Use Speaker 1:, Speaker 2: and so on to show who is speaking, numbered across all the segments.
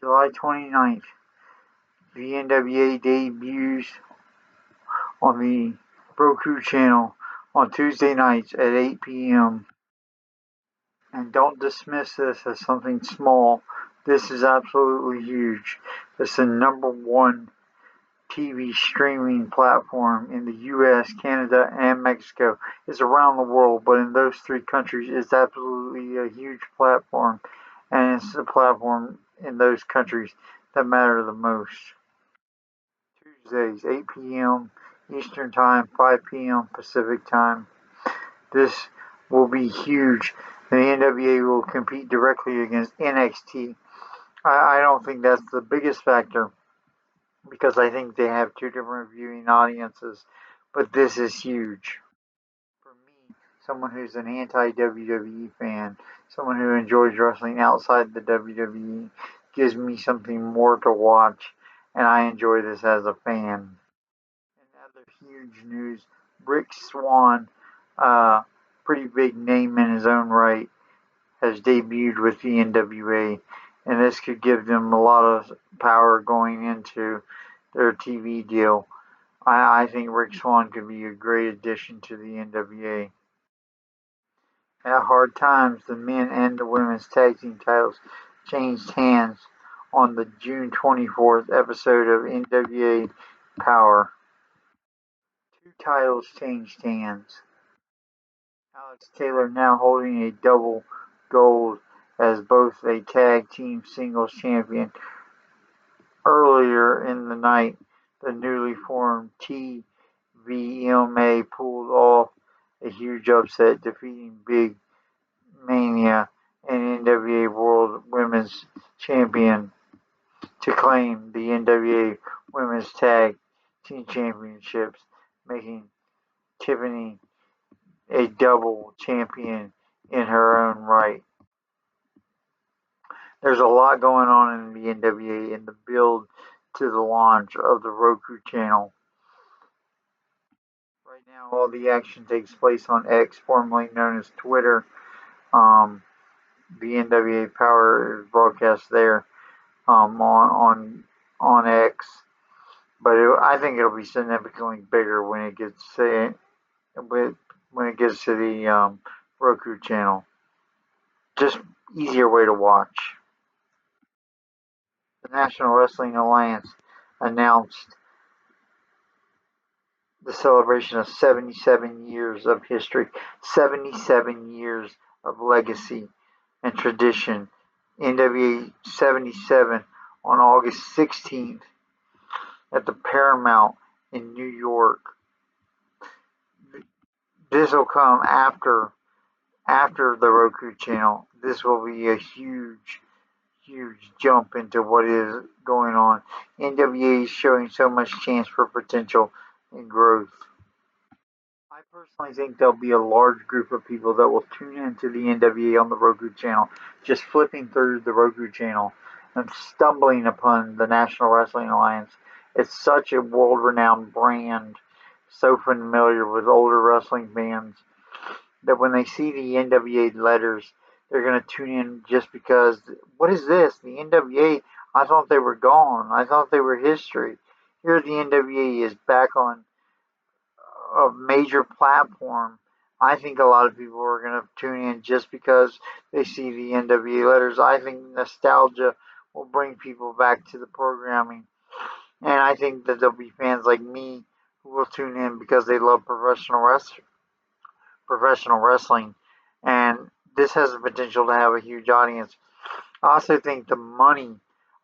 Speaker 1: July 29th, the NWA debuts on the Roku channel on Tuesday nights at 8 p.m. And don't dismiss this as something small. This is absolutely huge. It's the #1 TV streaming platform in the US, Canada, and Mexico. It's around the world, but in those three countries, it's absolutely a huge platform. And it's the platform in those countries that matter the most. Tuesdays, 8 p.m. Eastern Time, 5 p.m. Pacific Time. This will be huge. The NWA will compete directly against NXT. I don't think that's the biggest factor because I think they have two different viewing audiences, but this is huge. For me, someone who's an anti WWE fan, someone who enjoys wrestling outside the WWE, gives me something more to watch, and I enjoy this as a fan. In other huge news, Rick Swann, pretty big name in his own right, has debuted with the NWA, and this could give them a lot of power going into their TV deal. I think Rick Swann could be a great addition to the NWA. At Hard Times, the men and the women's tag team titles changed hands on the June 24th episode of NWA Power. Two titles changed hands. Alex Taylor now holding a double gold as both a tag team singles champion. Earlier in the night, the newly formed TVMA pulled off a huge upset, defeating Big Mania and NWA World Women's Champion to claim the NWA Women's Tag Team Championships, making Tiffany a double champion in her own right. There's a lot going on in the NWA in the build to the launch of the Roku channel. Right now, all the action takes place on X, formerly known as Twitter. Um, the NWA Power is broadcast there on X, but I think it'll be significantly bigger when it gets to the Roku channel. Just easier way to watch. The National Wrestling Alliance announced the celebration of 77 years of history, 77 years of legacy and tradition. NWA 77 on August 16th at the Paramount in New York. This will come after the Roku channel. This will be a huge jump into what is going on. NWA is showing so much chance for potential and growth. I personally think there'll be a large group of people that will tune into the NWA on the Roku channel, just flipping through the Roku channel and stumbling upon the National Wrestling Alliance. It's such a world-renowned brand, so familiar with older wrestling fans, that when they see the NWA letters, they're going to tune in just because, what is this? The NWA? I thought they were gone. I thought they were history. Here the NWA is back on a major platform. I think a lot of people are going to tune in just because they see the NWA letters. I think nostalgia will bring people back to the programming. And I think that there'll be fans like me who will tune in because they love professional wrestling. And this has the potential to have a huge audience. I also think the money,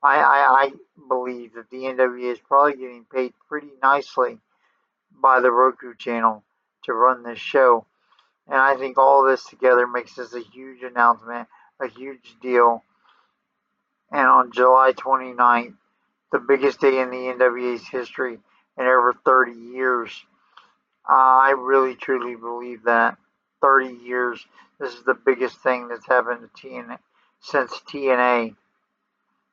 Speaker 1: I believe that the NWA is probably getting paid pretty nicely by the Roku channel to run this show. And I think all this together makes this a huge announcement, a huge deal. And on July 29th, the biggest day in the NWA's history in over 30 years, I really truly believe that. 30 years, this is the biggest thing that's happened to TNA since TNA.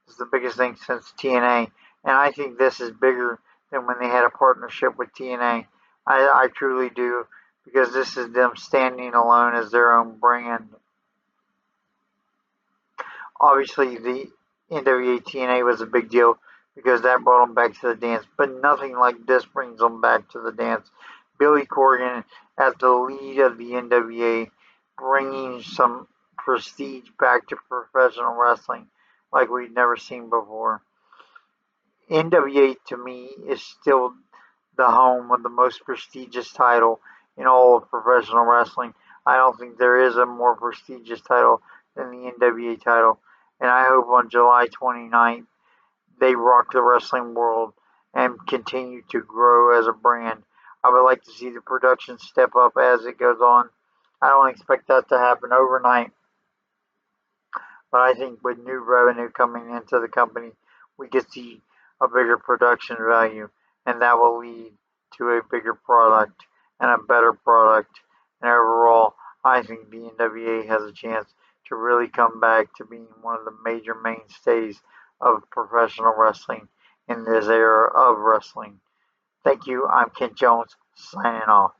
Speaker 1: This is the biggest thing since TNA. And I think this is bigger than when they had a partnership with TNA. I truly do, because this is them standing alone as their own brand. Obviously, the NWA TNA was a big deal because that brought them back to the dance, but nothing like this brings them back to the dance. Billy Corgan as the lead of the NWA, bringing some prestige back to professional wrestling like we've never seen before. NWA to me is still the home of the most prestigious title in all of professional wrestling. I don't think there is a more prestigious title than the NWA title. And I hope on July 29th they rock the wrestling world and continue to grow as a brand. I would like to see the production step up as it goes on. I don't expect that to happen overnight, but I think with new revenue coming into the company, we could see a bigger production value, and that will lead to a bigger product and a better product. And overall, I think the NWA has a chance to really come back to being one of the major mainstays of professional wrestling in this era of wrestling. Thank you. I'm Kent Jones, signing off.